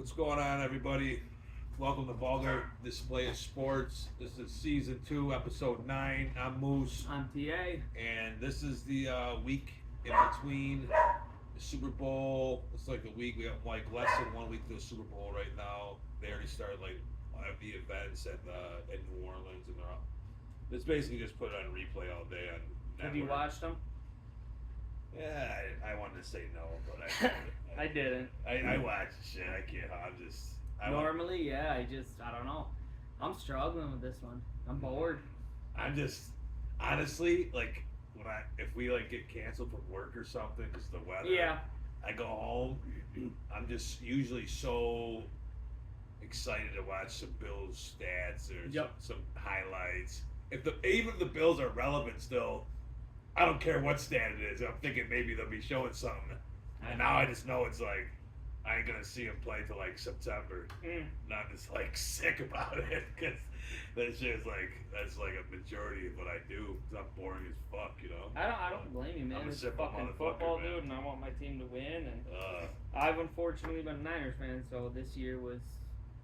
What's going on, everybody? Welcome to Vulgar Display of Sports. This is season 2, episode 9. I'm Moose, I'm TA. and this is the week in between the Super Bowl. It's like a week. We have like less than 1 week to the Super Bowl right now. They already started like the events at New Orleans, and they're all, it's basically just put it on replay all day on network. Have you watched them? Yeah, I wanted to say no, but I didn't. I watch shit. I can't. Normally, yeah. I don't know. I'm struggling with this one. I'm bored. I'm just honestly like if we like get canceled from work or something because the weather. Yeah. I go home. I'm just usually so excited to watch some Bills stats or some highlights. Even if the Bills are relevant still, I don't care what stat it is. I'm thinking maybe they'll be showing something. And now I just know it's like I ain't gonna see him play till like September. And I'm just like sick about it because that's like a majority of what I do. Cause I'm boring as fuck, you know. I don't blame you, man. I'm a It's simple fucking motherfucker, football, man. dude, and I want my team to win. And I've unfortunately been a Niners fan, so this year was.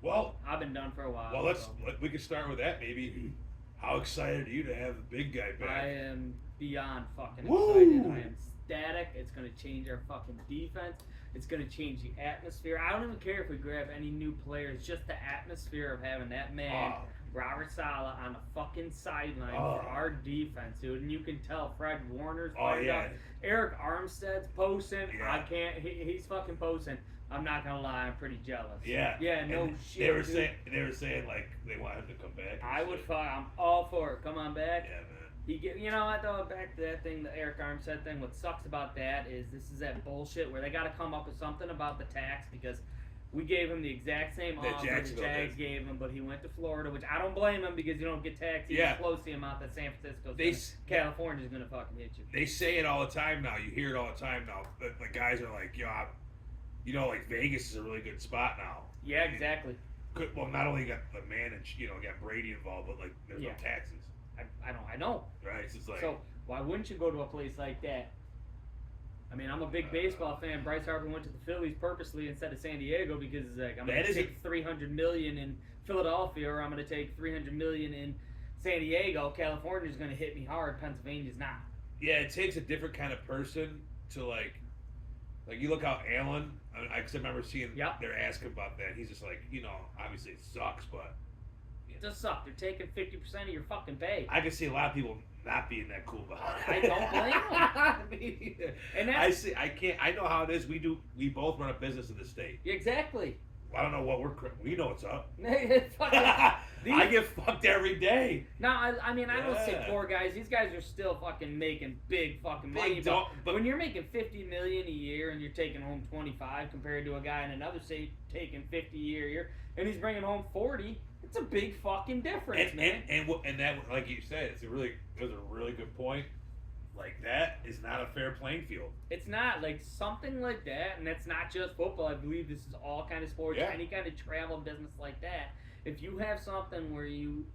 Well, I've been done for a while. well, so. we can start with that maybe. How excited are you to have the big guy back? I am beyond fucking Woo! excited. I am ecstatic. It's going to change our fucking defense. It's going to change the atmosphere. I don't even care if we grab any new players. Just the atmosphere of having that man, Robert Saleh, on the fucking sideline for our defense, dude. And you can tell Fred Warner's fired up. Eric Armstead's posting. Yeah. I can't. He's fucking posting. I'm not gonna lie. I'm pretty jealous. Yeah. Yeah. No and shit. They were dude. saying like they wanted him to come back. I would. I'm all for it. Come on back. Yeah, man. You know what though? Back to that thing, the Eric Armstead thing. What sucks about that is this is that bullshit where they got to come up with something about the tax because we gave him the exact same offer the Jags gave him, but he went to Florida, which I don't blame him because you don't get taxed even close to the amount that San Francisco, California's gonna fucking hit you. They say it all the time now. You hear it all the time now. The guys are like, like Vegas is a really good spot now. Yeah, exactly. Well, not only got the got Brady involved, but like there's no taxes. I know. Right, it's just like. So why wouldn't you go to a place like that? I mean, I'm a big baseball fan. Bryce Harper went to the Phillies purposely instead of San Diego because he's like, I'm going to take $300 million in Philadelphia, or I'm going to take $300 million in San Diego. California's going to hit me hard. Pennsylvania's not. Yeah, it takes a different kind of person to like you look how Allen. I remember seeing they're asking about that. He's just like, obviously it sucks, but it does suck. They're taking 50% of your fucking pay. I can see a lot of people not being that cool about it. I don't blame them. And that's, I know how it is. We both run a business in the state. Exactly. I don't know what we know what's up. I get fucked every day. No, I mean, I don't say poor guys. These guys are still fucking making big fucking money. But when you're making $50 million a year and you're taking home 25 compared to a guy in another state taking 50 a year, and he's bringing home 40, it's a big fucking difference, man. And that, like you said, it was a really good point. Like, that is not a fair playing field. It's not. Like, something like that, and that's not just football. I believe this is all kind of sports, any kind of travel business like that. If you have something where you,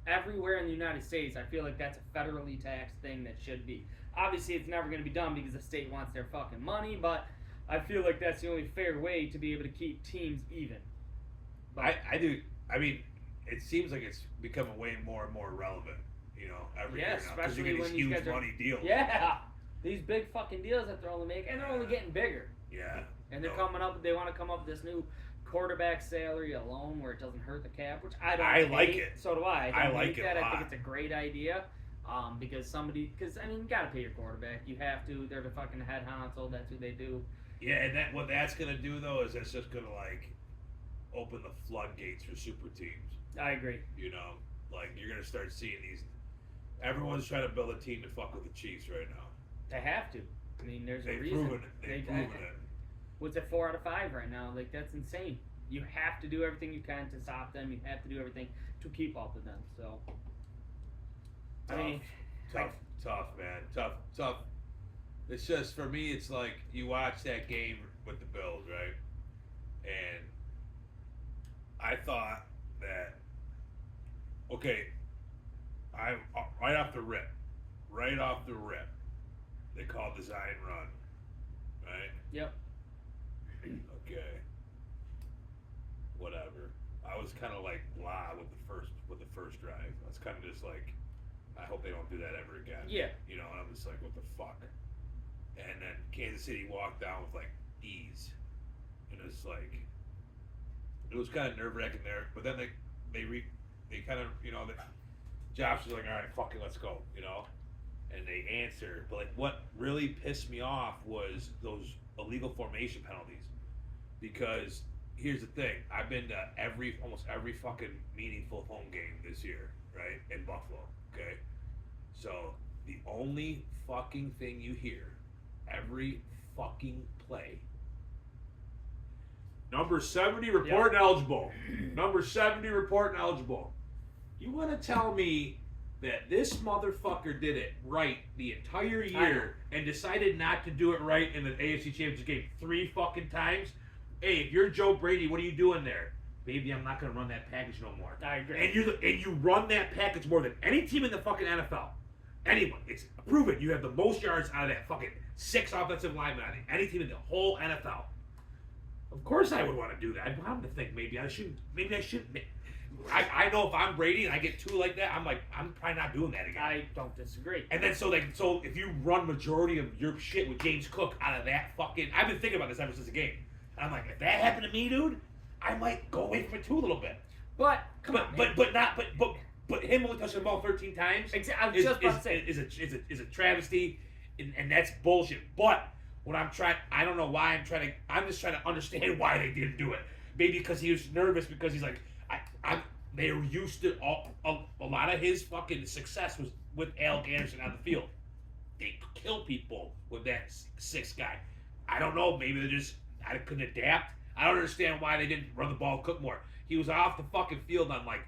everywhere in the United States, I feel like that's a federally taxed thing that should be. Obviously, it's never going to be done because the state wants their fucking money, but I feel like that's the only fair way to be able to keep teams even. But I do. I mean, it seems like it's becoming way more and more relevant. Every year now, because you get these huge money deals. Yeah, these big fucking deals that they're only making, and they're only getting bigger. Yeah, and they're coming up. They want to come up with this new quarterback salary alone, where it doesn't hurt the cap, which I don't. I like it. So do I. I like it a lot. I think it's a great idea. Because I mean, you gotta pay your quarterback. You have to. They're the fucking head honcho. That's who they do. Yeah, and what that's gonna do though is that's just gonna like open the floodgates for super teams. I agree. Like you're gonna start seeing these. Everyone's trying to build a team to fuck with the Chiefs right now. They have to. I mean, there's a reason. They've proven it. What's it, 4 out of 5 right now? Like, that's insane. You have to do everything you can to stop them. You have to do everything to keep up with them. So, Tough, man. Tough. It's just, for me, it's like you watch that game with the Bills, right? And I thought that, okay, right off the rip, they called the Zion run, right? Yep. Okay. whatever. I was kind of like blah with the first drive. I was kind of just like, I hope they don't do that ever again. Yeah. You know, and I'm just like, what the fuck? And then Kansas City walked down with like ease, and it's like, it was kind of nerve wracking there. But then they kind of, you know, Josh was like, all right, fuck it, let's go, you know, and they answered. But like, what really pissed me off was those illegal formation penalties, because here's the thing: I've been to almost every fucking meaningful home game this year, right, in Buffalo. Okay, so the only fucking thing you hear every fucking play. Number 70 reporting eligible. Number 70 reporting eligible. You want to tell me that this motherfucker did it right the entire year and decided not to do it right in the AFC Championship game 3 fucking times? Hey, if you're Joe Brady, what are you doing there? Baby, I'm not going to run that package no more. I agree. And you run that package more than any team in the fucking NFL. Anyone. It's proven. You have the most yards out of that fucking 6 offensive linemen on any team in the whole NFL. Of course I would want to do that. I want to think maybe I shouldn't. I know if I'm Brady and I get 2 like that, I'm probably not doing that again. I don't disagree. And then so if you run majority of your shit with James Cook out of that fucking, I've been thinking about this ever since the game. And I'm like, if that happened to me, dude, I might go away from it too a little bit. But him only touching the ball 13 times. I was just about to say is a travesty, and that's bullshit. But what I'm just trying to understand why they didn't do it. Maybe because he was nervous, because he's like, they were used to a lot of his fucking success was with Al Anderson on the field. They kill people with that 6 guy. I don't know. Maybe I couldn't adapt. I don't understand why they didn't run the ball, Cook more. He was off the fucking field on like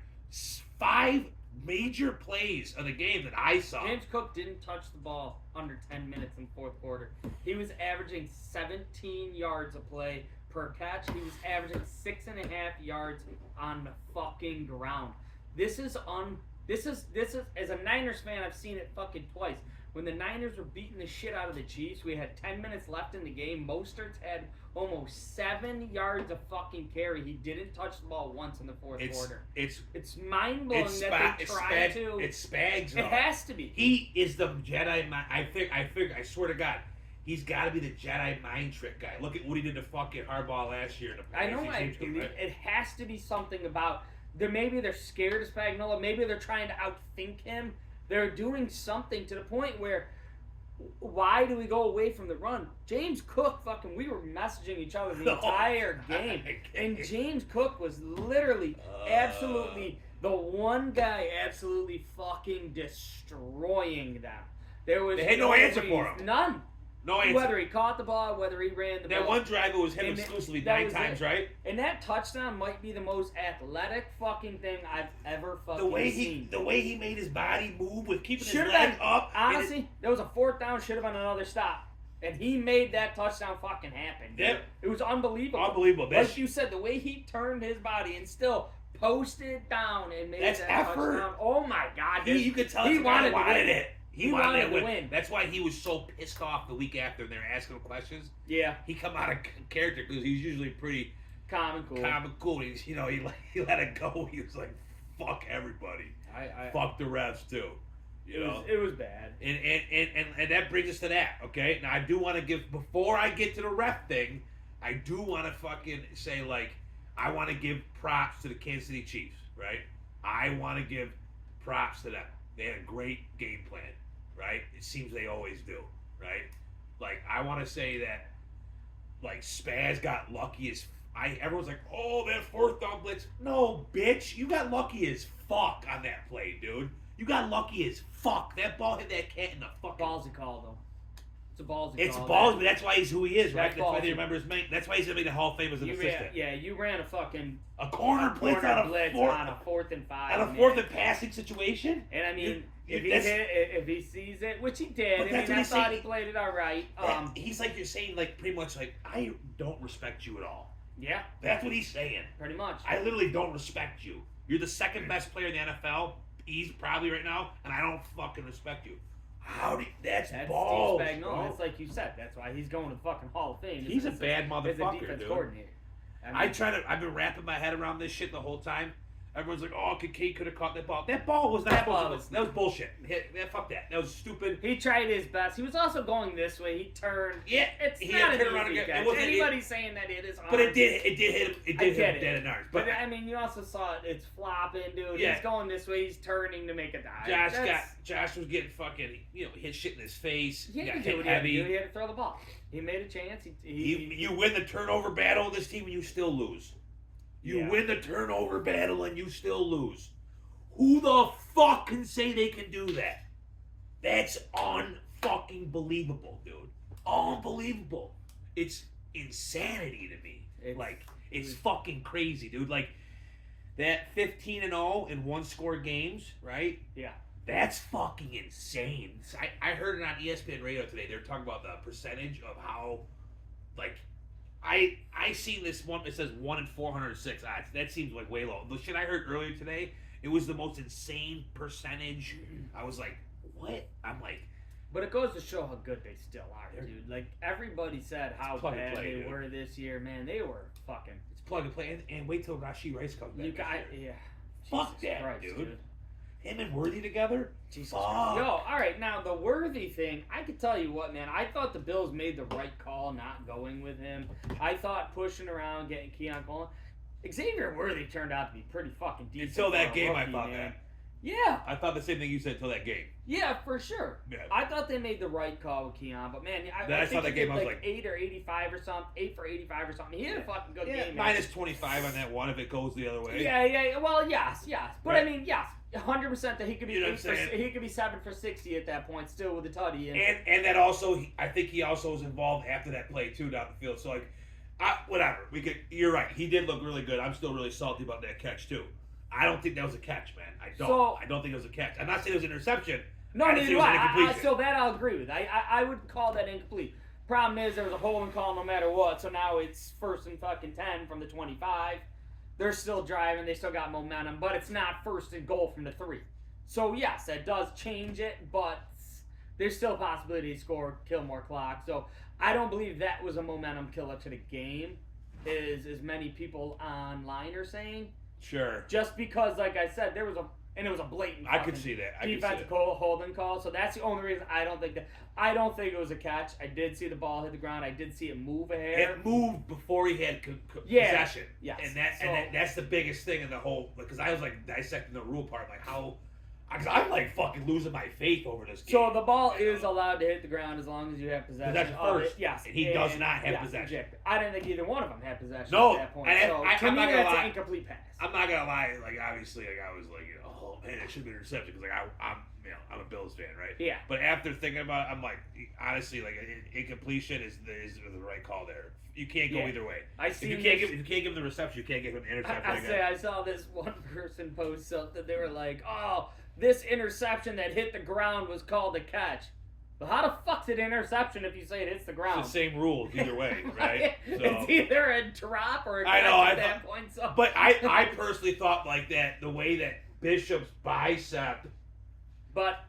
5 major plays of the game that I saw. James Cook didn't touch the ball under 10 minutes in the 4th quarter. He was averaging 17 yards a play per catch. He was averaging 6.5 yards on the fucking ground. This is as a Niners fan, I've seen it fucking twice. When the Niners were beating the shit out of the Chiefs, we had 10 minutes left in the game. Mostert's had almost 7 yards of fucking carry. He didn't touch the ball once in the 4th quarter. It's mind-blowing that they tried to. It's Spags. It has to be. He is the Jedi. I swear to God, he's got to be the Jedi mind trick guy. Look at what he did to fucking Harbaugh last year. I know. It has to be something about. Maybe they're scared of Spagnuolo. Maybe they're trying to outthink him. They're doing something to the point where, why do we go away from the run? James Cook, we were messaging each other the entire game. And James Cook was literally, absolutely, the one guy absolutely fucking destroying them. They had no answer for him. None. No answer. Whether he caught the ball, whether he ran the ball. That one drive, it was him exclusively 9 times, right? And that touchdown might be the most athletic fucking thing I've ever seen. The way he made his body move with keeping his leg up. Honestly, there was a 4th down, should have been another stop. And he made that touchdown fucking happen. Yep. It was unbelievable. Unbelievable. Like you said, the way he turned his body and still posted down and made that effort. Touchdown. Oh my God. You could tell he wanted it. He wanted to win. That's why he was so pissed off the week after they were asking him questions. Yeah. He come out of character because he's usually pretty calm and cool. He's, he let it go. He was like, fuck everybody. Fuck the refs too. It was bad. And that brings us to that, okay? Now I do want to give, before I get to the ref thing, I do want to fucking say, like, I want to give props to the Kansas City Chiefs, right? I want to give props to them. They had a great game plan, right? It seems they always do, right? Like, I want to say that, like, Spaz got lucky as... everyone's like, oh, that 4th down blitz. No, bitch. You got lucky as fuck on that play, dude. You got lucky as fuck. That ball hit that cat in the fucking... Ballsy call, though. It's a ballsy call. It's ballsy, but that's why he's who he is, right? That's why they ballsy. remember his name. That's why he's going to be the Hall of Fame as an assistant. You ran a fucking... A corner blitz on a 4th and 5. On a 4th and passing situation? And I mean, if he sees it, which he did, I thought he played it all right. He's like, you're saying, like, pretty much like, I don't respect you at all. Yeah. That's what he's saying. Pretty much. I literally don't respect you. You're the 2nd best player in the NFL. He's probably right now, and I don't fucking respect you. That's balls, Steve Spagnuolo. That's like you said. That's why he's going to the fucking Hall of Fame. He's a bad motherfucker, as a defense dude. coordinator. I mean, I've been wrapping my head around this shit the whole time. Everyone's like, "Oh, Kincaid could have caught that ball." That ball was not supposed to. That was bullshit. Fuck that. That was stupid. He tried his best. He was also going this way. He turned. Yeah, it's he not had to turn an around easy again. catch. Anybody saying that it is hard. But it did hit him. It did hit him dead in arms. But I mean, you also saw it. It's flopping, dude. Yeah. He's going this way. He's turning to make a dive. Josh was getting fucking hit shit in his face. Yeah, he got he hit did. heavy. He had to throw the ball. He made a chance. You win the turnover battle with this team and you still lose. You win the turnover battle and you still lose. Who the fuck can say they can do that? That's unfucking believable, dude. Unbelievable. It's insanity to me. It's fucking crazy, dude. Like that 15-0 in one-score games, right? Yeah. That's fucking insane. I heard it on ESPN radio today. They're talking about the percentage of how, like, I seen this one. It says 1 in 406 odds. That seems like way low. The shit I heard earlier today, it was the most insane percentage. I was like, what? I'm like, but it goes to show how good they still are, dude. Like everybody said, how bad they were this year. Man, they were fucking. It's plug and play, and wait till Rashee Rice comes back. Fuck Jesus that, Christ, dude. Him and Worthy together? Jesus Christ. Yo, alright, now the Worthy thing, I can tell you what, man, I thought the Bills made the right call not going with him. I thought pushing around, getting Keon Coleman. Xavier Worthy turned out to be pretty fucking decent. Until that game, rookie, I thought man. that. Yeah. I thought the same thing you said until that game. Yeah, for sure. Yeah. I thought they made the right call with Keon, but man, I saw think that he game, did I was like 8 or 85 or something, 8 for 85 or something. He had a fucking good game. Minus 25 on that one if it goes the other way. Yeah. Well, yes. But right. I mean, yes, 100% that he could be he could be 7 for 60 at that point, still with a tutty. And that also, I think he also was involved after that play too down the field. So like, whatever. You're right. He did look really good. I'm still really salty about that catch too. I don't think that was a catch, man. I don't think it was a catch. I'm not saying it was an interception. No, neither do I. So that I'll agree with. I would call that incomplete. Problem is there was a holding call no matter what. So now it's 1st and fucking 10 from the 25. They're still driving. They still got momentum, but it's not 1st and goal from the 3. So yes, that does change it, but there's still a possibility to score, kill more clock. So I don't believe that was a momentum killer to the game, as many people online are saying. Sure. Just because, like I said, it was a blatant. I could see that. Defensive holding call. So that's the only reason I don't think it was a catch. I did see the ball hit the ground. I did see it move a hair. It moved before he had possession. Yes. And that's the biggest thing in the whole. Because I was like dissecting the rule part, like how. Because I'm like fucking losing my faith over this game. So the ball is allowed to hit the ground as long as you have possession. That's first. Yes. And he does not have possession. Rejected. I didn't think either one of them had possession at that point. And to me, that's an incomplete pass. I'm not gonna lie. Like obviously, like I was like, oh man, it should be an interception because like I'm a Bills fan, right? Yeah. But after thinking about it, I'm like, honestly, like incompletion is the right call there. You can't go either way. If you can't give him the reception, you can't give him the interception. I saw this one person post something. They were like, "Oh, this interception that hit the ground was called a catch." But how the fuck's it an interception if you say it hits the ground? It's the same rules either way, right? It's either a drop or a catch at that point. So. But I personally thought like that the way that Bishop's bicep. But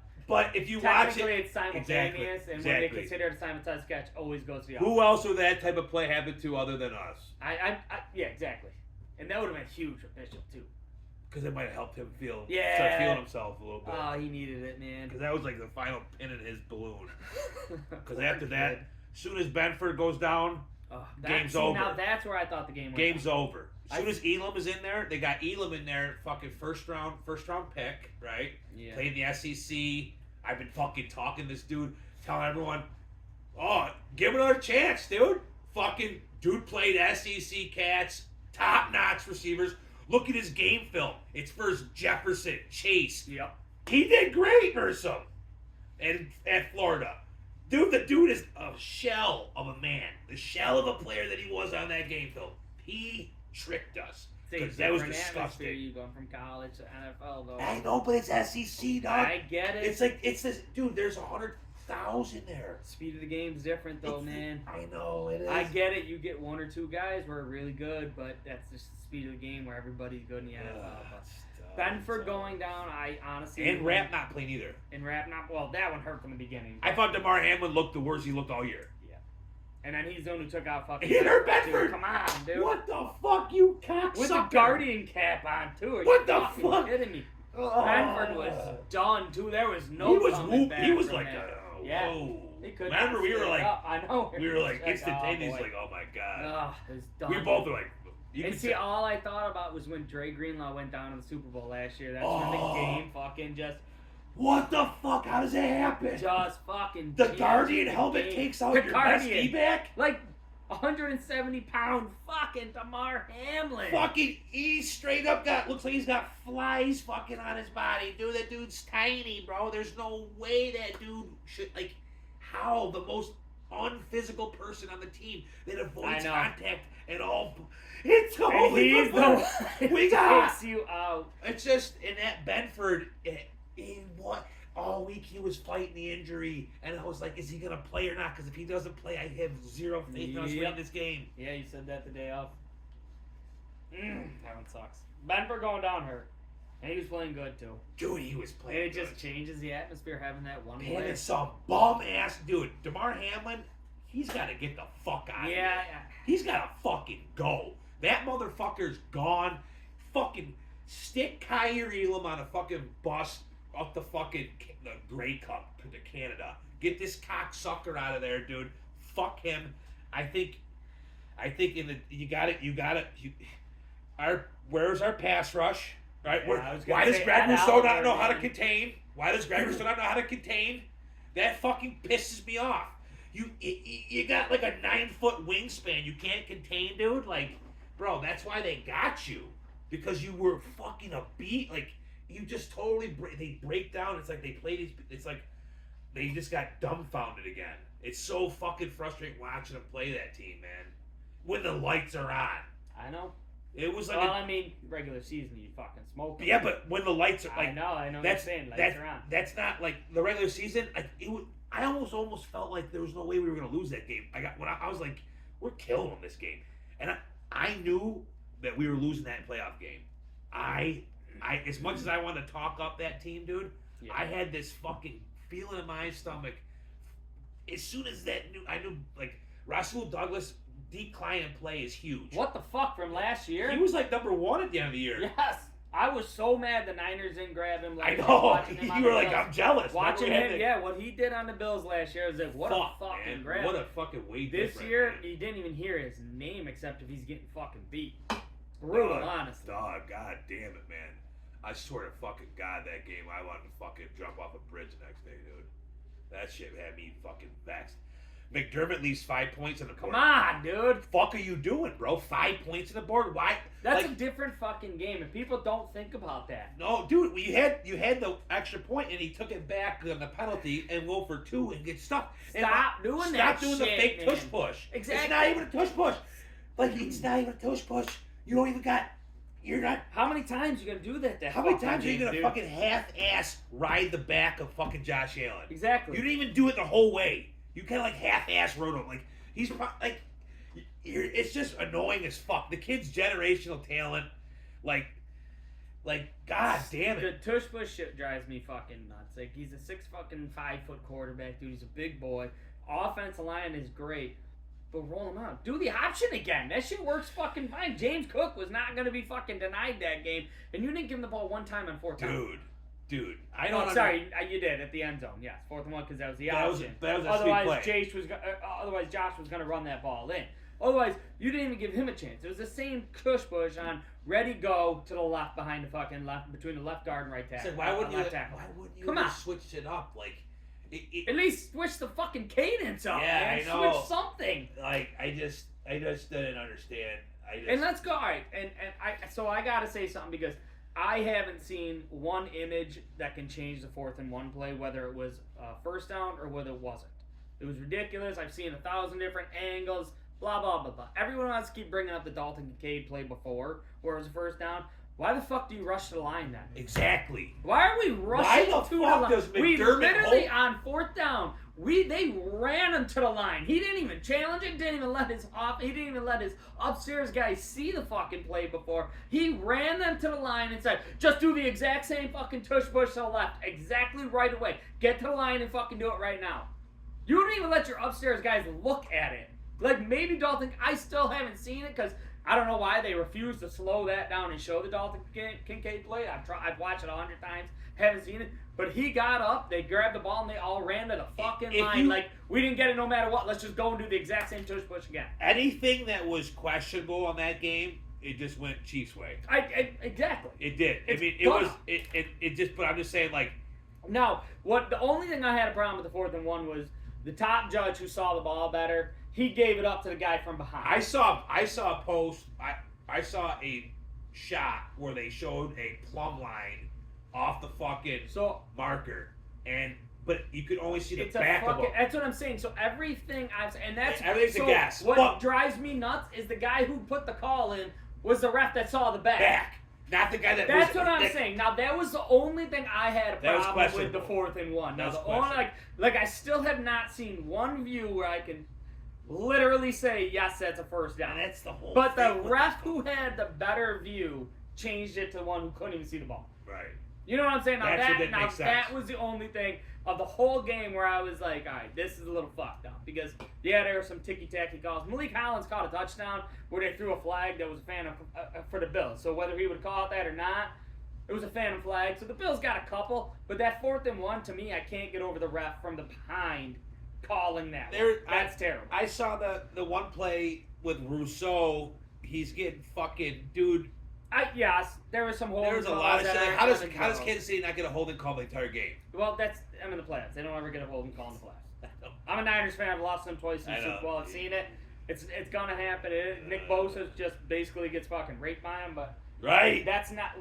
if you watch it, it's simultaneous, and when they consider it a simultaneous catch, always goes to the offense. Who else would that type of play happen to other than us? Yeah, exactly. And that would have been huge for Bishop too. Because it might have helped him start feeling himself a little bit. Oh, he needed it, man. Because that was like the final pin in his balloon. Because after that, as soon as Benford goes down, game's over. Now that's where I thought the game went. Game's over. As soon as Elam is in there, they got Elam in there, fucking first round pick, right? Yeah. Playing the SEC. I've been fucking talking to this dude, telling everyone, oh, give him another chance, dude. Fucking dude played SEC Cats, top-notch receivers. Look at his game film. It's versus Jefferson, Chase. Yep. He did great versus him. And at Florida. Dude, the dude is a shell of a man. The shell of a player that he was on that game film. He tricked us. Because that was disgusting. You going from college to NFL, though. I know, but it's SEC, dog. I get it. It's this, dude, there's 100,000 there. Speed of the game's different, though, man. I know, it is. I get it. You get 1 or 2 guys who are really good, but that's just the speed of the game where everybody's good in the NFL. Benford going down, I honestly... And Rapp not playing either. And Rapp not... Well, that one hurt from the beginning. I thought DeMar Hamlin looked the worst he looked all year. Yeah. And then he's the one who took out fucking. He hurt Bedford. Bedford. Come on, dude. What the fuck, you cocksucker? With the Guardian cap on too. Are What you the fucking fuck? Kidding me? Oh. Bedford was done too. There was no. He was like, yeah. whoa. He could. Remember, we were like, I know. we were like instantaneous, like, oh my god. Ugh, it was done. We both were like. And see, all I thought about was when Dre Greenlaw went down in the Super Bowl last year. That's when the game fucking just. What the fuck? How does that happen? Just fucking. The Guardian helmet takes out your best D-back? Like 170-pound fucking Damar Hamlin. Fucking, he straight up looks like he's got flies fucking on his body. Dude, that dude's tiny, bro. There's no way that dude should, like, how the most unphysical person on the team that avoids contact at all. It's totally he's the one we got takes you out. It's just in that Bedford. In what all week he was fighting the injury, and I was like, is he gonna play or not? Because if he doesn't play, I have zero faith in us winning this game. Yeah, you said that the day off. That one sucks. Bedford going down hurt. And he was playing good too. Dude, he was playing. And it good. Just changes the atmosphere having that one. Man, it's some bum ass dude. Damar Hamlin, he's got to get the fuck out of here. Yeah. He's got to fucking go. That motherfucker's gone. Fucking stick Kyrie Elam on a fucking bus up the fucking the Grey Cup to Canada. Get this cocksucker out of there, dude. Fuck him. I think in the you got it. Where's our pass rush? Right? Why does Greg Rousseau not know how to contain? Why does Greg Rousseau not know how to contain? That fucking pisses me off. You got like a 9-foot wingspan. You can't contain, dude. Like, bro, that's why they got you. Because you were fucking a beat. Like, you just totally they break down. It's like they play these. It's like they just got dumbfounded again. It's so fucking frustrating watching them play that team, man. When the lights are on. I know. It was like. Well, I mean, regular season, you fucking smoke. Yeah, but when the lights are like. I know what you're saying. Lights are on. That's not like the regular season. I almost felt like there was no way we were gonna lose that game. I was like, we're killing them this game, and I knew that we were losing that playoff game. I as much as I wanted to talk up that team, dude, yeah. I had this fucking feeling in my stomach. As soon as I knew like Rasul Douglas decline in play is huge. What the fuck from last year? He was like number 1 at the end of the year. Yes. I was so mad the Niners didn't grab him. Like, I know. You were like, I'm jealous. Watching him, what he did on the Bills last year, I was like, what a fucking grab. What a fucking weight This year, you didn't even hear his name except if he's getting fucking beat. Brutal, honestly. Dog, god damn it, man. I swear to fucking God, that game, I wanted to fucking jump off a bridge the next day, dude. That shit had me fucking vexed. McDermott leaves 5 points on the board. Come on, dude. Fuck are you doing, bro? 5 points on the board? Why? That's a different fucking game, and people don't think about that. No, dude, you had the extra point, and he took it back on the penalty and go for 2 and get stuck. Stop doing that. Stop doing the fake tush push. Exactly. It's not even a tush push. Like, it's not even a tush push. You don't even got. You're not. How many times are you gonna do that? How many times are you gonna fucking half-ass ride the back of fucking Josh Allen? Exactly. You didn't even do it the whole way. You kind of like half-ass rode him. Like he's like, it's just annoying as fuck. The kid's generational talent, like, god damn it. The tush push shit drives me fucking nuts. Like he's a 5-foot quarterback, dude. He's a big boy. Offensive line is great. But roll him out. Do the option again. That shit works fucking fine. James Cook was not going to be fucking denied that game. And you didn't give him the ball one time on 4th down. Dude. I don't sorry, you did at the end zone. Yes, 4th and 1 because that was the option. That was a otherwise, sweet play. Otherwise, Josh was going to run that ball in. Otherwise, you didn't even give him a chance. It was the same tush push on ready go to the left behind the fucking left, between the left guard and right tackle. So why wouldn't you switch it up? Like, at least switch the fucking cadence up. Yeah, man. I know. Switch something. Like, I just didn't understand. And let's go. All right, so I gotta say something because I haven't seen one image that can change the 4th and 1 play, whether it was first down or whether it wasn't. It was ridiculous. I've seen 1,000 different angles. Blah blah blah blah. Everyone wants to keep bringing up the Dalton Kincaid play before, where it was a first down. Why the fuck do you rush to the line then? Exactly. Why are we rushing to the line? We literally on 4th down. They ran him to the line. He didn't even challenge it. He didn't even let his upstairs guys see the fucking play before. He ran them to the line and said, "Just do the exact same fucking tush push to the left, exactly right away. Get to the line and fucking do it right now." You don't even let your upstairs guys look at it. Like, maybe Dalton, I still haven't seen it because I don't know why they refuse to slow that down and show the Dalton Kincaid play. I've watched it 100 times, haven't seen it. But he got up, they grabbed the ball, and they all ran to the fucking line. Like, we didn't get it no matter what. Let's just go and do the exact same tush push again. Anything that was questionable on that game, it just went Chiefs' way. Exactly. It did. It just. But I'm just saying, like. Now, the only thing I had a problem with the 4th and 1 was the top judge who saw the ball better. He gave it up to the guy from behind. I saw a post. I saw a shot where they showed a plumb line off the fucking marker, but you could only see the back of it. That's what I'm saying. So everything everything's a guess. What drives me nuts is the guy who put the call in was the ref that saw the back. Not the guy that. That's what I'm saying. Now that was the only thing I had a problem with the 4th and 1. Now the only I still have not seen one view where I can literally say yes, that's a first down. That's the whole. But the ref who had the better view changed it to the one who couldn't even see the ball. Right. You know what I'm saying? Now that that was the only thing of the whole game where I was like, all right, this is a little fucked up because there were some ticky-tacky calls. Malik Collins caught a touchdown where they threw a flag that was a phantom for the Bills. So whether he would have caught that or not, it was a phantom flag. So the Bills got a couple, but that 4th and 1 to me, I can't get over the ref from the behind calling that. That's terrible. I saw the one play with Rousseau. He's getting fucking Yes, there was some holding. There's a lot of shit. How does Kansas City not get a holding call the entire game? Well, I'm in the playoffs. They don't ever get a holding call in the playoffs. I'm a Niners fan. I've lost them twice in the Super Bowl. I've seen it. It's gonna happen. Nick Bosa just basically gets fucking raped by him, but that's not.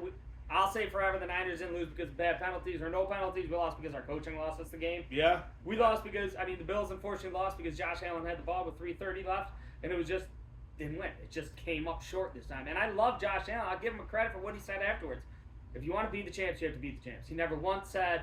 I'll say forever the Niners didn't lose because of bad penalties or no penalties. We lost because our coaching lost us the game. Yeah. We lost because the Bills unfortunately lost because Josh Allen had the ball with 3:30 left, and it was just. Didn't win. It just came up short this time. And I love Josh Allen. I'll give him credit for what he said afterwards. If you want to beat the champs, you have to beat the champs. He never once said,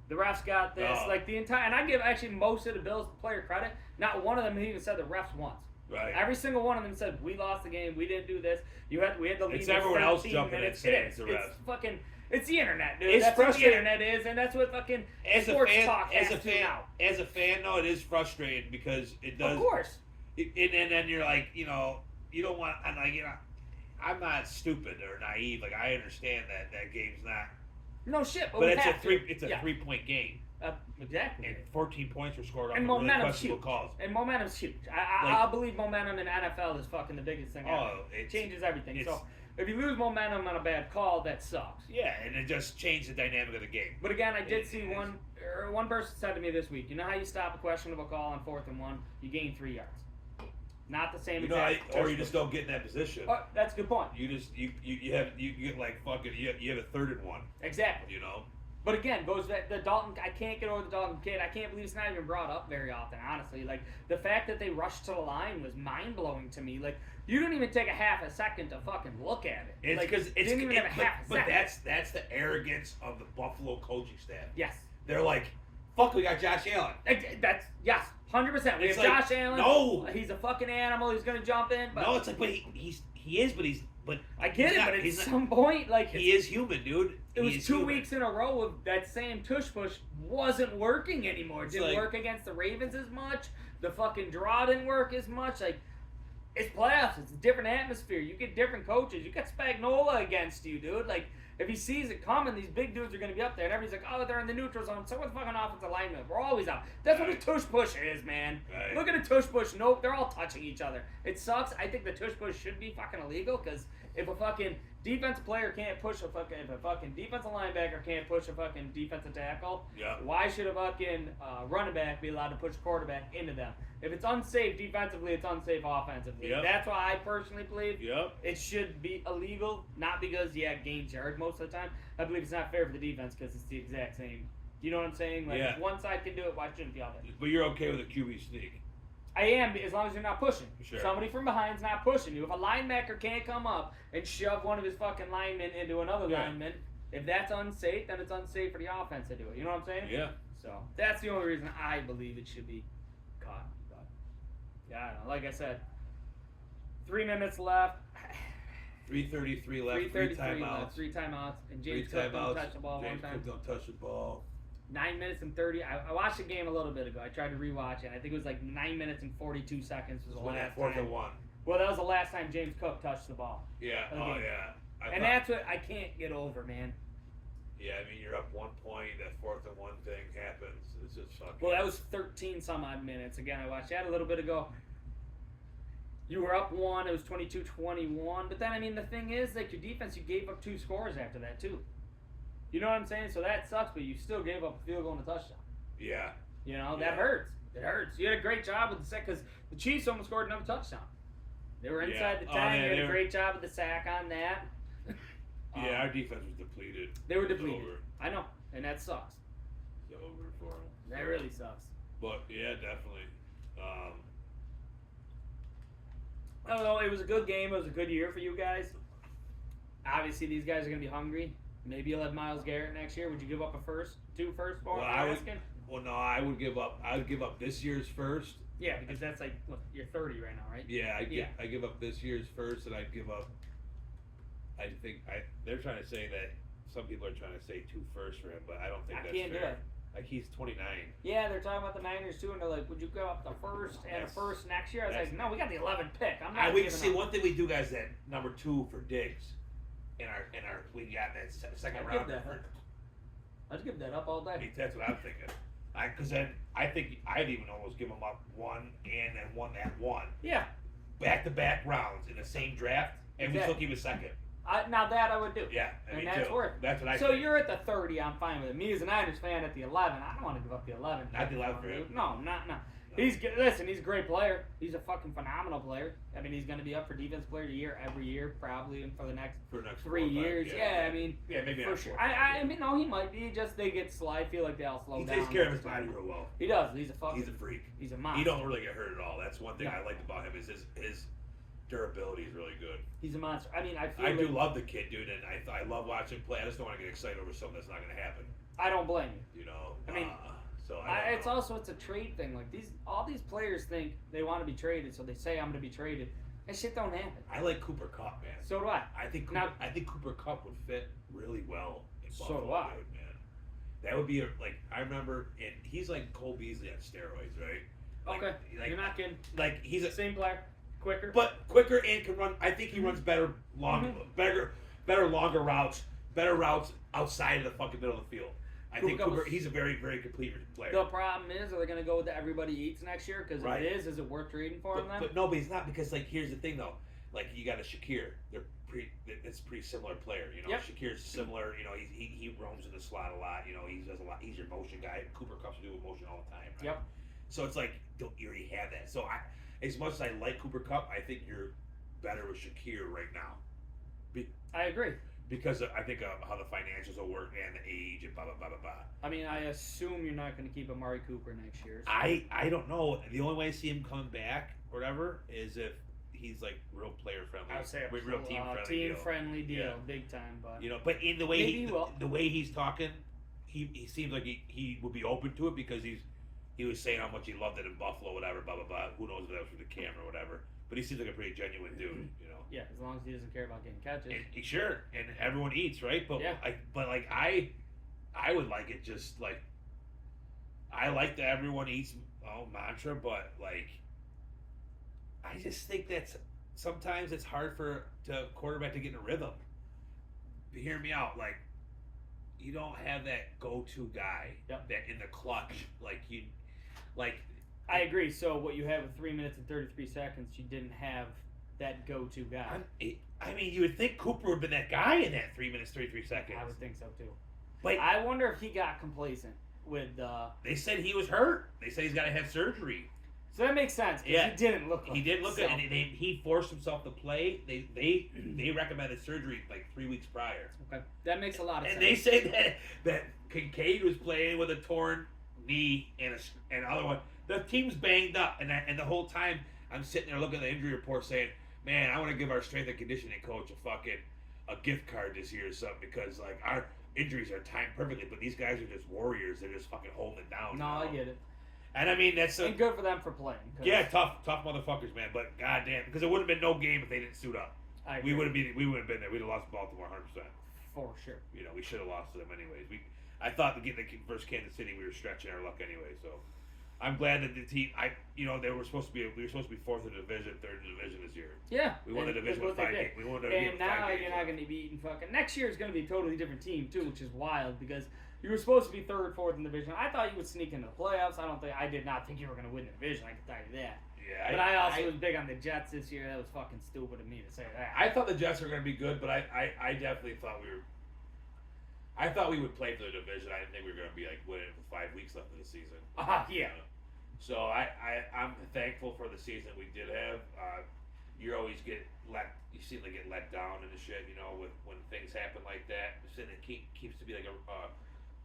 the refs got this. No. Like the entire, and I give actually most of the Bills player credit. Not one of them even said the refs once. Right. Every single one of them said, we lost the game. We didn't do this. We had the lead. It's everyone else jumping and saying it's the refs. It's fucking, it's the internet, dude. That's what the internet is, and that's what fucking sports talk has to now. As a fan, though, it is frustrating because it does. Of course. And then you're like, you don't want. I'm like, I'm not stupid or naive. Like I understand that game's not. No shit, but it's a 3-point game. Exactly. And 14 points were scored off and really questionable calls. And momentum's huge. I believe momentum in NFL is fucking the biggest thing. It changes everything. So if you lose momentum on a bad call, that sucks. Yeah, and it just changed the dynamic of the game. But again, I did see one person said to me this week, you know how you stop a questionable call on 4th and 1? You gain 3 yards. Not the same exact. Or you just don't get in that position. That's a good point. You just you get like fucking you have a 3rd and 1. Exactly. But again, goes that the Dalton. I can't get over the Dalton kid. I can't believe it's not even brought up very often. Honestly, like the fact that they rushed to the line was mind blowing to me. Like you don't even take a half a second to fucking look at it. It's because it's didn't even have a half a second. But that's the arrogance of the Buffalo coaching staff. Yes. They're like, fuck, we got Josh Allen. That's yes. 100%. We have Josh Allen. No, he's a fucking animal. He's gonna jump in. But no, it's like, but he is, but I get it. But at some point, like he is human, dude. It was 2 weeks in a row of that same tush push wasn't working anymore. It didn't work against the Ravens as much. The fucking draw didn't work as much. Like it's playoffs. It's a different atmosphere. You get different coaches. You got Spagnuolo against you, dude. Like. If he sees it coming, these big dudes are going to be up there. And everybody's like, oh, they're in the neutral zone. So what the fucking offensive lineman? We're always out. That's what a tush push is, man. Right. Look at a tush push. Nope, they're all touching each other. It sucks. I think the tush push should be fucking illegal because if a fucking defensive player can't push if a fucking defensive linebacker can't push a fucking defensive tackle, why should a fucking running back be allowed to push quarterback into them? If it's unsafe defensively, it's unsafe offensively. That's why I personally believe it should be illegal. Not because, it gains yard most of the time. I believe it's not fair for the defense because it's the exact same. You know what I'm saying? Like, if one side can do it, why shouldn't the other? But you're okay with a QB sneak? I am, as long as you're not pushing. Sure. Somebody from behind's not pushing you. If a linebacker can't come up and shove one of his fucking linemen into another lineman, if that's unsafe, then it's unsafe for the offense to do it. You know what I'm saying? Yeah. So that's the only reason I believe it should be caught. But I don't know. Like I said, 3 minutes left. 3:33 left. 3:33 left. 3 timeouts. And James Cook don't touch the ball one time. James Cook don't touch the ball. 9 minutes and 30. I watched the game a little bit ago. I tried to rewatch it. I think it was like 9 minutes and 42 seconds was the last fourth time. and one. Well, that was the last time James Cook touched the ball. Yeah. Oh, yeah. And that's what I can't get over, man. Yeah, I mean, you're up 1 point. That 4th and 1 thing happens. It's just fucking. Well, that was 13 some odd minutes. Again, I watched that a little bit ago. You were up 1. It was 22-21. But then, I mean, the thing is, like, your defense, you gave up 2 scores after that, too. You know what I'm saying? So that sucks, but you still gave up a field goal and a touchdown. Yeah. You know, that hurts. It hurts. You had a great job with the sack because the Chiefs almost scored another touchdown. They were inside the 10. You had a great job with the sack on that. Yeah, our defense was depleted. They were depleted. I know, and that sucks. It's over for them. That really sucks. But, yeah, definitely. I don't know. It was a good game. It was a good year for you guys. Obviously, these guys are going to be hungry. Maybe you'll have Myles Garrett next year. Would you give up two first for him? Well, no, I would give up this year's first. Yeah, because that's like, look, you're 30 right now, right? Yeah, I give up this year's first, and I'd give up. I think they're trying to say that some people are trying to say 2 firsts for him, but I don't think that's fair. Do it. Like, he's 29. Yeah, they're talking about the Niners too, and they're like, "Would you give up the first and the first next year?" I was like, "No, we got the 11th pick. I'm not." We see one thing we do, guys, that number 2 for Diggs. In our we got that second round. I'd give that up all day. That's what I'm thinking. Because then I think I'd even almost give him up 1 and then 1 that 1. Yeah. Back-to-back rounds in the same draft, and we still keep a second. Now that I would do. Yeah, and that's worth it. That's what I So think. you're at the 30, I'm fine with it. Me as a Niners fan at the 11, I don't want to give up the 11. Not the 11 for him. No. He's a great player. He's a fucking phenomenal player. I mean, he's going to be up for Defensive Player of the Year every year, probably, and for the next 3 years. Yeah, I mean, maybe for sure. I mean, no, he might be. Just they get slow. I feel like they all slow down. He takes care of his body real well. He does. He's a freak. He's a monster. He don't really get hurt at all. That's one thing I liked about him is his durability is really good. He's a monster. I mean, I do love the kid, dude, and I love watching him play. I just don't want to get excited over something that's not going to happen. I don't blame you. You know, I mean, it's a trade thing. Like all these players think they want to be traded, so they say I'm going to be traded. That shit don't happen. I like Cooper Kupp, man. So do I. I think Cooper Kupp would fit really well in Buffalo. So do I. Dude, man. That would be I remember, and he's like Cole Beasley on steroids, right? Okay, you're not kidding. Like he's the same player, quicker, but quicker and can run. I think he runs better, better longer routes, better routes outside of the fucking middle of the field. I think he's a very, very complete player. The problem is, are they going to go with the everybody eats next year? Because if is it worth trading for him then? But no, but it's not because here's the thing though. Like you got a Shakir, it's a pretty similar player. You know, yep. Shakir's similar. You know, he roams in the slot a lot. You know, he does a lot. He's your motion guy. Cooper Kupp's do motion all the time. Right? Yep. So it's like you already have that. So as much as I like Cooper Kupp, I think you're better with Shakir right now. I agree. Because I think of how the financials will work and the age and blah, blah, blah, blah, blah. I mean, I assume you're not going to keep Amari Cooper next year. So. I don't know. The only way I see him coming back or whatever is if he's like real player friendly. I would say real team friendly. Team friendly deal, big time. But you know, but in the way the way he's talking, he seems like he would be open to it because he was saying how much he loved it in Buffalo, whatever, blah blah blah. Who knows if that was for the camera or whatever. But he seems like a pretty genuine dude, you know. Yeah, as long as he doesn't care about getting catches. And, sure, and everyone eats, right? But I would like it just like I like the everyone eats mantra, but like I just think that's sometimes it's hard for the quarterback to get in a rhythm. But hear me out, like you don't have that go-to guy that in the clutch, I agree. So what you have with 3 minutes and 33 seconds, you didn't have that go-to guy. I mean, you would think Cooper would have been that guy in that 3 minutes, 33 seconds. I would think so, too. But I wonder if he got complacent with... They said he was hurt. They said he's got to have surgery. So that makes sense, because he didn't look like He didn't look good, and he forced himself to play. They recommended surgery like 3 weeks prior. Okay. That makes a lot of sense. And they say that Kincaid was playing with a torn knee and an other one. The team's banged up, and the whole time I'm sitting there looking at the injury report saying, man, I want to give our strength and conditioning coach a gift card this year or something because like our injuries are timed perfectly, but these guys are just warriors. They're just fucking holding it down. No, I get it. And I mean that's and good for them for playing. Yeah, tough motherfuckers, man. But goddamn, because it would have been no game if they didn't suit up. We would have been there. We'd have lost Baltimore 100%. For sure. You know, we should have lost to them anyways. I thought to get the versus Kansas City, we were stretching our luck anyway. So I'm glad that the team. We were supposed to be fourth in the division, third in the division this year. Yeah, we won the division with 5 games. We won the division with 5 And now games. you're not going to be eating fucking. Next year is going to be a totally different team too, which is wild because you were supposed to be third, fourth in the division. I thought you would sneak into the playoffs. I did not think you were going to win the division. I can tell you that. Yeah, but I also was big on the Jets this year. That was fucking stupid of me to say that. I thought the Jets were going to be good, but I definitely thought we were. I thought we would play for the division. I didn't think we were going to be like winning with 5 weeks left of the season. Yeah. So I'm thankful for the season we did have. You always you seem to get let down and the shit, with when things happen like that. It keeps to be like a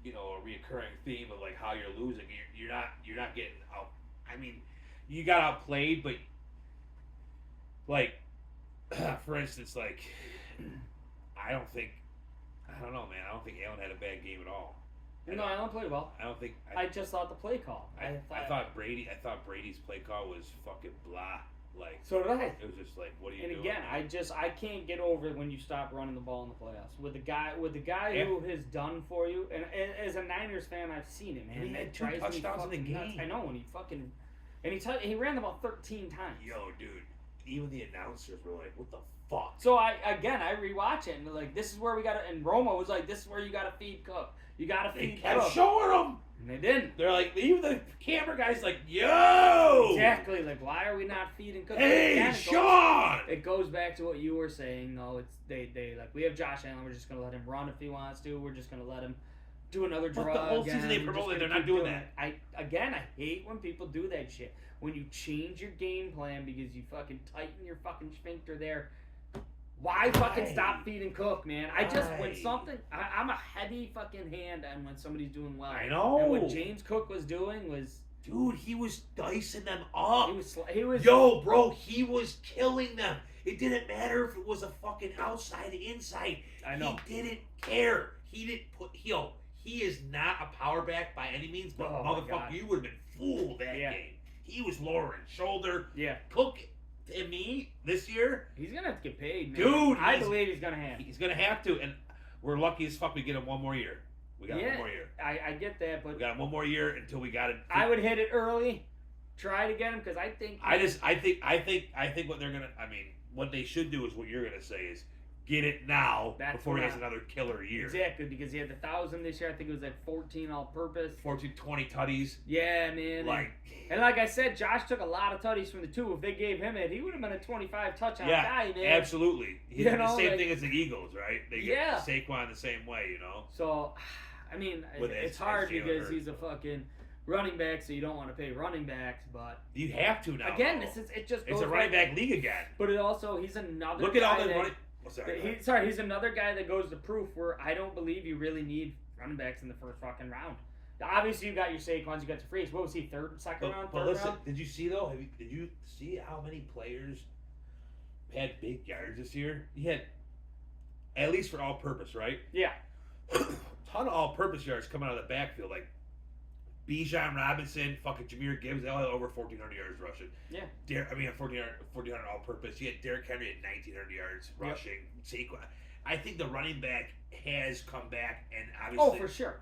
reoccurring theme of like how you're losing. You're not getting out. I mean, you got outplayed, but like for instance, like I don't know, man. I don't think Allen had a bad game at all. No, Allen played well. I don't think. I just thought the play call. I thought Brady's play call was fucking blah. Like, so did I. It was just like, what are you doing? And again, I can't get over it when you stop running the ball in the playoffs with the guy who has done for you. And as a Niners fan, I've seen it, man. And he had 2 touchdowns in the game. Nuts. I know, when he fucking he ran the ball 13 times. Yo, dude, even the announcers were like, what the fuck? So I rewatch it and they're like, this is where we got to. And Roma was like, this is where you got to feed Cook. You got to feed Cook. They kept showing them. And they didn't. They're like, even the camera guy's like, yo! Exactly. Like, why are we not feeding Cook? Hey, Sean! It goes back to what you were saying. No, it's they like, we have Josh Allen. We're just going to let him run if he wants to. We're just going to let him do another drug. But the whole season they promoted, they're not doing that. I hate when people do that shit. When you change your game plan because you fucking tighten your fucking sphincter there. Why fucking stop feeding Cook, man? When something, I'm a heavy fucking hand on when somebody's doing well. I know. And what James Cook was doing was, dude, he was dicing them up. He was. Yo, bro, he was killing them. It didn't matter if it was a fucking outside, inside. I know. He didn't care. He didn't put. He is not a power back by any means, but motherfucker, you would have been fooled that game. He was lowering shoulder. Yeah. Cook. To me, this year, he's gonna have to get paid, man. Dude, I believe he's gonna have. He's gonna have to, and we're lucky as fuck we get him one more year. We got one more year. I get that, but we got him one more year until we got it. I would hit it early, try to get him because I think. I think what they're gonna. I mean, what they should do is what you're gonna say is get it now before he has another killer year. Exactly, because he had 1,000 this year. I think it was at 14 all-purpose. 20 tutties. Yeah, man. And like I said, Josh took a lot of tutties from the 2. If they gave him it, he would have been a 25 touchdown guy, man. Absolutely. The same thing as the Eagles, right? They get Saquon the same way, So, I mean, it's hard because he's a fucking running back, so you don't want to pay running backs, but you have to now. Again, it just goes it's a running back league again. But it also he's another. Look at all the running. He's another guy that goes to proof where I don't believe you really need running backs in the first fucking round. Obviously, you got your Saquons, you got your Freaks. What was he, second round? But listen, did you see though? Did you see how many players had big yards this year? He had, at least for all-purpose, right? Yeah. Ton of all-purpose yards coming out of the backfield, like Bijan Robinson, fucking Jahmyr Gibbs, they all had over 1,400 yards rushing. Yeah. 1,400 all-purpose. You had Derrick Henry at 1,900 yards rushing. Saquon. I think the running back has come back, and obviously. Oh, for sure.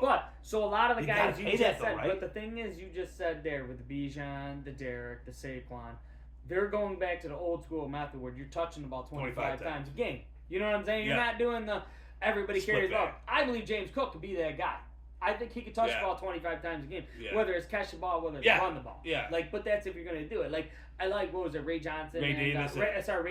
But so a lot of the guys you just said, right? But the thing is, you just said there with the Bijan, the Derrick, the Saquon, they're going back to the old school method where you're touching the ball 25 times a game. You know what I'm saying? You're not doing the everybody carries the ball. I believe James Cook could be that guy. I think he could touch the ball 25 times a game, whether it's catch the ball, whether it's run the ball. Yeah. But that's if you're going to do it. I like what was it, Ray Johnson, Ray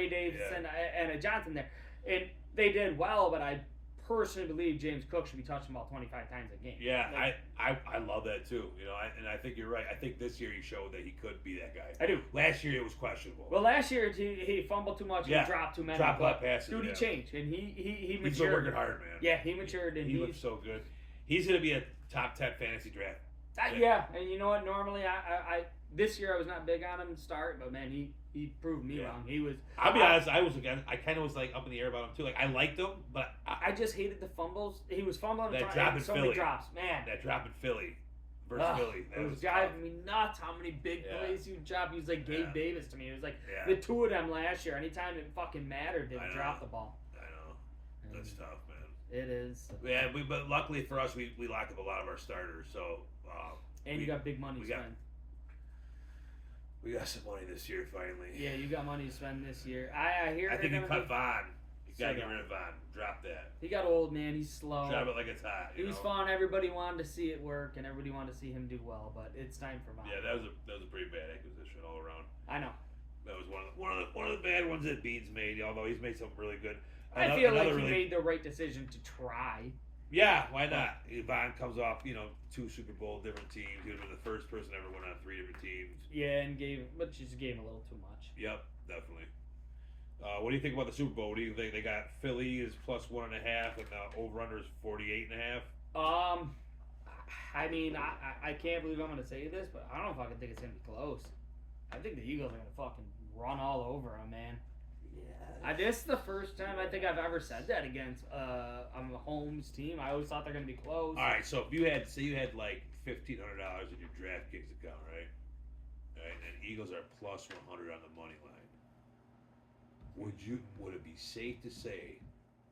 Davis, and Johnson there, and they did well. But I personally believe James Cook should be touching the ball 25 times a game. Yeah, I love that too. And I think you're right. I think this year he showed that he could be that guy. I do. Last year it was questionable. Well, last year he fumbled too much and dropped too many. Dropped a lot of passes. Dude, he changed and he matured. He's been working hard, man. Yeah, he matured and he looks so good. He's gonna be a top 10 fantasy draft. Yeah, and you know what? Normally, I this year I was not big on him to start, but man, he proved me wrong. He was. I'll be honest. I kind of was like up in the air about him too. Like I liked him, but I just hated the fumbles. He was fumbling. That drop in Philly. Many drops, man. That drop in Philly versus Philly. It was driving me nuts. How many big plays he would drop? He was like Gabe Davis to me. It was like the 2 of them last year. Anytime it fucking mattered, they would drop the ball. I know. That's tough, man. It is. Yeah, but luckily for us, we locked up a lot of our starters. So and you got big money to spend. We got some money this year finally. Yeah, you got money to spend this year. I hear. I think you cut Vaughn. You gotta get rid of Vaughn. Drop that. He got old, man. He's slow. Drop it like it's hot. He was fun. Everybody wanted to see it work, and everybody wanted to see him do well. But it's time for Vaughn. Yeah, that was a pretty bad acquisition all around. I know. That was one of the bad ones that Beans made. Although he's made something really good. I feel like he made the right decision to try. Yeah, why not? Vaughn comes off, 2 Super Bowl different teams. He was the first person ever went on 3 different teams. Yeah, but just gave him a little too much. Yep, definitely. What do you think about the Super Bowl? What do you think? They got Philly is plus 1.5, and over/under is 48.5. I mean, I can't believe I'm going to say this, but I don't fucking think it's going to be close. I think the Eagles are going to fucking run all over them, man. Yeah. This is the first time I think I've ever said that against a Mahomes team. I always thought they're going to be close. All right, so if you had like $1,500 in your DraftKings account, right? And Eagles are plus 100 on the money line. Would it be safe to say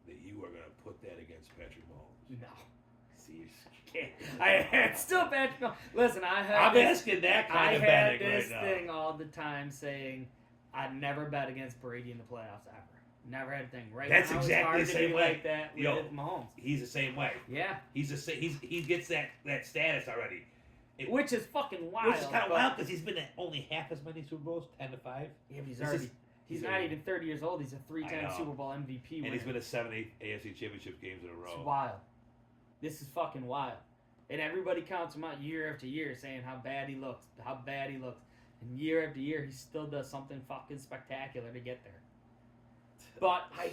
that you are going to put that against Patrick Mahomes? No. See, it's still Patrick Mahomes. Listen, I'm asking that kind of betting right now. I had this thing all the time saying I'd never bet against Brady in the playoffs ever. Never had a thing. Right That's now, exactly it's the hard same to be way. Like that with Mahomes. He's the same way. Yeah. He gets that status already. Which is fucking wild. Which is kind of wild because he's been at only half as many Super Bowls, 10 to 5. Yeah, but he's not even 30 years old. He's a 3-time Super Bowl MVP winner. And he's been to 7 AFC Championship games in a row. It's wild. This is fucking wild. And everybody counts him out year after year saying how bad he looks. And year after year, he still does something fucking spectacular to get there. But I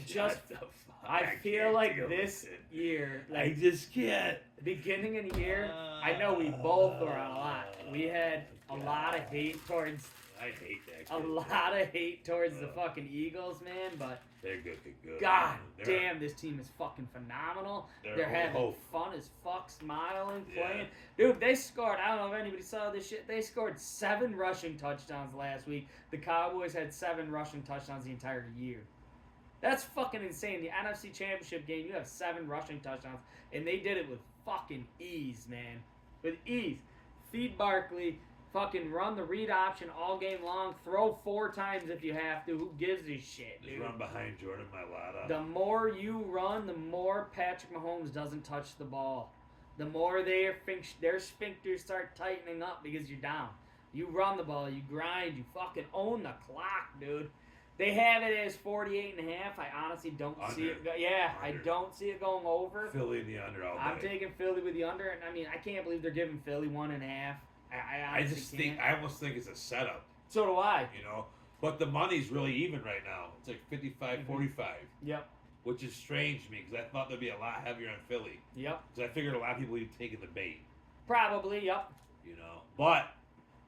feel like this year, I just can't. Beginning of the year, I know we both were on a lot. We had a lot of hate towards. I hate that. A lot of hate towards the fucking Eagles, man. But they're good. God damn, this team is fucking phenomenal. They're having fun as fuck, smiling, playing. Dude, they scored. I don't know if anybody saw this shit. They scored 7 rushing touchdowns last week. The Cowboys had 7 rushing touchdowns the entire year. That's fucking insane. The NFC Championship game, you have 7 rushing touchdowns, and they did it with fucking ease, man. With ease. Feed Barkley, fucking run the read option all game long, throw 4 times if you have to. Who gives a shit, dude? Just run behind Jordan Mailata. The more you run, the more Patrick Mahomes doesn't touch the ball. The more their sphincters start tightening up because you're down. You run the ball, you grind, you fucking own the clock, dude. They have it as 48.5. I honestly don't see it. I don't see it going over. Philly in the under all day. I'm taking Philly with the under, and I mean, I can't believe they're giving Philly 1.5. I almost think it's a setup. So do I. But the money's really even right now. It's like 55-45. Yep. Which is strange to me because I thought there'd be a lot heavier on Philly. Yep. Because I figured a lot of people would be taking the bait. Probably. Yep. But.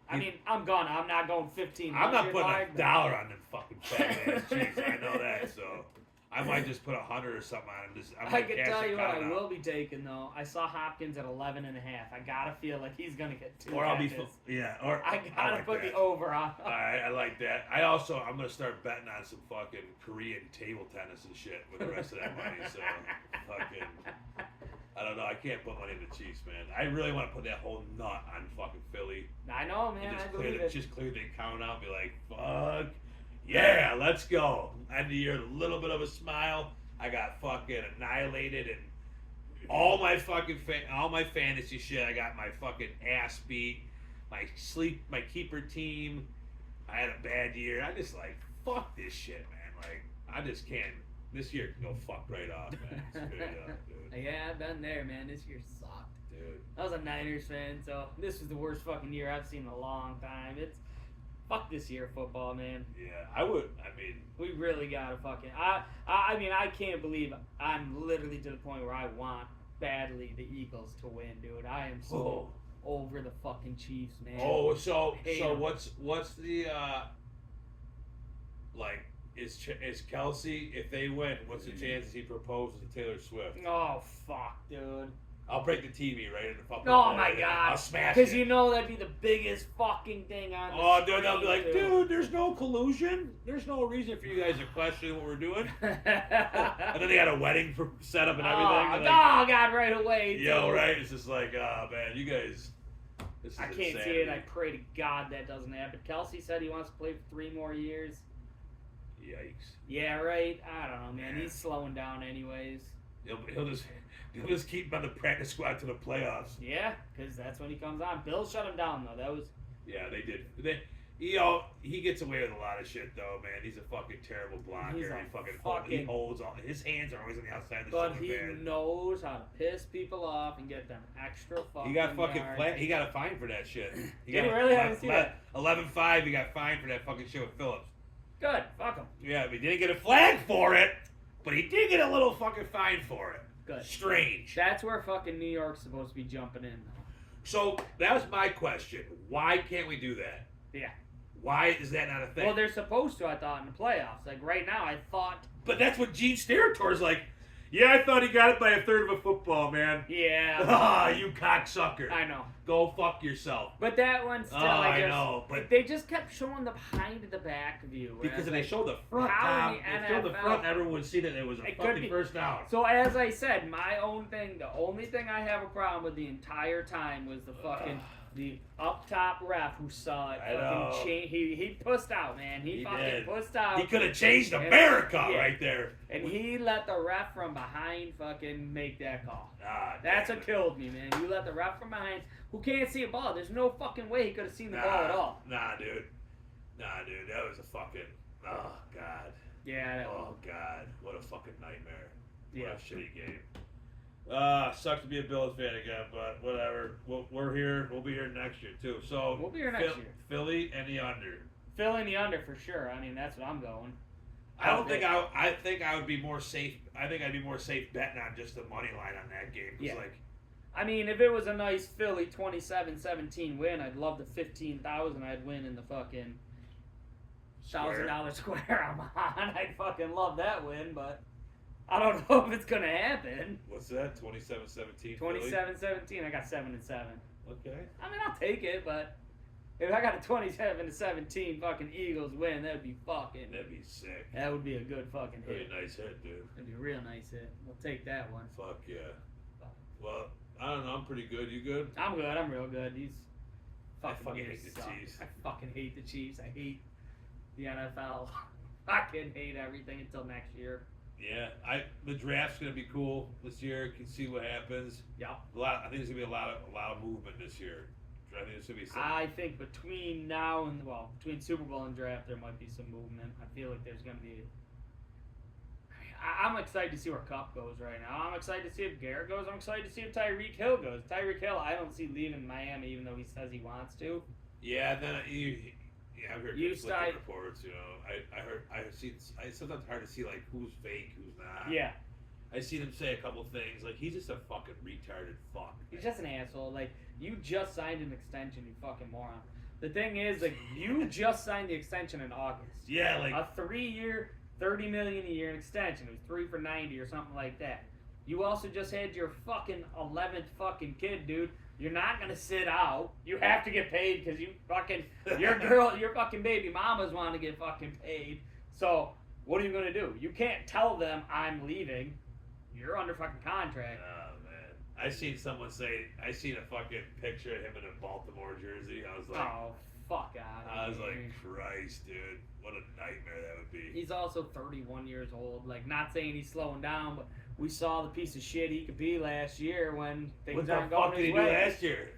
I mean, I'm not going 15. I'm not putting $1 on them fucking fat ass Chiefs. I know that, so I might just put 100 or something on them. I can tell you what I will be taking though. I saw Hopkins at 11.5. I gotta feel like he's gonna get 2 catches. Or I gotta put the over on. All right, I like that. I'm gonna start betting on some fucking Korean table tennis and shit with the rest of that money. So fucking. I don't know. I can't put money in the Chiefs, man. I really want to put that whole nut on fucking Philly. I know, man. I believe it. Just clear the account out and be like, fuck, yeah, let's go. End of the year, a little bit of a smile. I got fucking annihilated and all my fucking all my fantasy shit. I got my fucking ass beat. My keeper team. I had a bad year. I just fuck this shit, man. I just can't. This year can go fuck right off, man. Straight up, dude. Yeah, I've been there, man. This year sucked. Dude. I was a Niners fan, so this was the worst fucking year I've seen in a long time. It's fuck this year of football, man. Yeah, we really gotta fucking. I mean, I can't believe I'm literally to the point where I want badly the Eagles to win, dude. I am so over the fucking Chiefs, man. Oh, so what's the Is Kelsey, if they win, what's the chances he proposes to Taylor Swift? Oh, fuck, dude. I'll break the TV right in the fucking. Oh my god! I'll smash it. Because you know that'd be the biggest fucking thing on the Oh, screen, dude, they'll be like, too. dude, there's no collusion. There's no reason for you guys to question what we're doing. And then they got a wedding set up and everything. Oh, like, God, right away. Yo, right? It's just like, oh man, you guys. This is I can't insanity. see it. I pray to God that doesn't happen. Kelsey said he wants to play for 3 more years. Yikes. Yeah, right. I don't know, man. Yeah. He's slowing down, anyways. He'll just keep him on the practice squad to the playoffs. Yeah, because that's when he comes on. Bills shut him down though. That was. Yeah, they did. He gets away with a lot of shit though, man. He's a fucking terrible blocker. He's He holds all. His hands are always on the outside of the But shoulder he pad. knows how to piss people off and get them extra fucking. He got fucking yards. he got a fine for that shit. Did he really? I didn't see that. 11-5. He got fined for that fucking shit with Phillips. Good. Fuck him. Yeah, he didn't get a flag for it, but he did get a little fucking fine for it. Good. Strange. That's where fucking New York's supposed to be jumping in. So that was my question. Why can't we do that? Yeah. Why is that not a thing? Well, they're supposed to, I thought, in the playoffs. Like, right now, I thought... But that's what Gene Steratore like. Yeah, I thought he got it by a third of a football, man. Yeah. Ah, you cocksucker. I know. Go fuck yourself. But that one still, I know, but... They just kept showing the behind the back view. Because if they showed the front, how in Tom, the they showed the NFL front, everyone would see that it was a it could fucking be. first down. So, as I said, my own thing, the only thing I have a problem with the entire time was the fucking... The up top ref who saw it, I know. he pussed out, man. He fucking did. pussed out. He could have changed America right there. And he let the ref from behind fucking make that call. Ah, That's damn what it. killed me, man. You let the ref from behind, who can't see a ball. There's no fucking way he could have seen the ball at all. Nah, dude. That was a fucking... Oh, God. Yeah. Oh, God. What a fucking nightmare. Yeah. What a shitty game. Sucks to be a Bills fan again, but whatever. We're here. We'll be here next year, too. So We'll be here next year. Philly and the under. Philly in the under for sure. I mean, that's what I'm going. I think I would be more safe. I think I'd be more safe betting on just the money line on that game. Yeah. Like, I mean, if it was a nice Philly 27-17 win, I'd love the $15,000 I'd win in the fucking $1,000 square I'm on. I'd fucking love that win, but I don't know if it's gonna happen. What's that? 27-17. 27-17. I got 7-7. Okay. I mean, I'll take it, but if I got a 27-17 fucking Eagles win, that'd be fucking. That'd be sick. That would be a good fucking That'd hit. be a nice hit, dude. That'd be a real nice hit. We'll take that one. Fuck yeah. Well, I don't know. I'm pretty good. You good? I'm good. I'm real good. These fucking fucking years hate the suck. Chiefs. I fucking hate the Chiefs. I hate the NFL. I can hate everything until next year. Yeah, the draft's gonna be cool this year. Can see what happens. Yeah. I think there's gonna be a lot of movement this year. I think there's gonna be some. I think between now and between Super Bowl and draft, there might be some movement. I feel like there's gonna be. I'm excited to see where Kupp goes right now. I'm excited to see if Garrett goes. I'm excited to see if Tyreek Hill goes. Tyreek Hill, I don't see leaving Miami, even though he says he wants to. Yeah, then I've heard conflicting reports. You know, it's sometimes hard to see like who's fake, who's not. Yeah. I seen him say a couple things like he's just a fucking retarded fuck. He's just an asshole. Like, you just signed an extension, you fucking moron. The thing is, like, you just signed the extension in August. Yeah, like a 3-year, $30 million a year extension. It was 3 for $90 or something like that. You also just had your fucking 11th fucking kid, dude. You're not gonna sit out. You have to get paid because you fucking your fucking baby mamas want to get fucking paid. So what are you gonna do? You can't tell them I'm leaving. You're under fucking contract. Oh man, I seen someone say I seen a fucking picture of him in a Baltimore jersey. I was like, Oh, fuck out. I was like, Christ, dude, what a nightmare that would be. He's also 31 years old. Like, not saying he's slowing down, but we saw the piece of shit he could be last year when things aren't going his way. What the fuck did he do last year?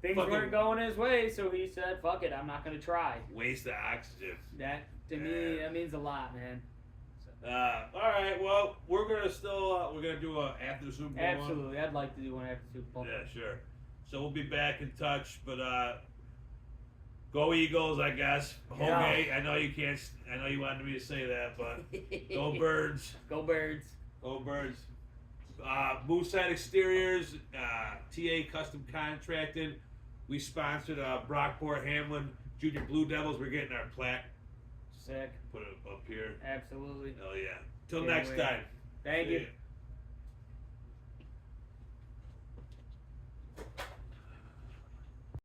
Things weren't going his way, so he said, fuck it, I'm not going to try. Waste of oxygen. That, to me, that means a lot, man. All right, well, we're going to still, we're going to do a after the Super Bowl Absolutely, I'd like to do one after the Super Bowl. Yeah, sure. So we'll be back in touch, but go Eagles, I guess. Holgate, I know you can't, I know you wanted me to say that, but go Birds. Go Birds. Go Birds. Moosehead Exteriors, TA Custom Contracting. We sponsored Brockport Hamlin Junior Blue Devils. We're getting our plaque. Sick. Put it up here. Absolutely. Hell yeah. Till Can't next wait. time. Thank See you. ya.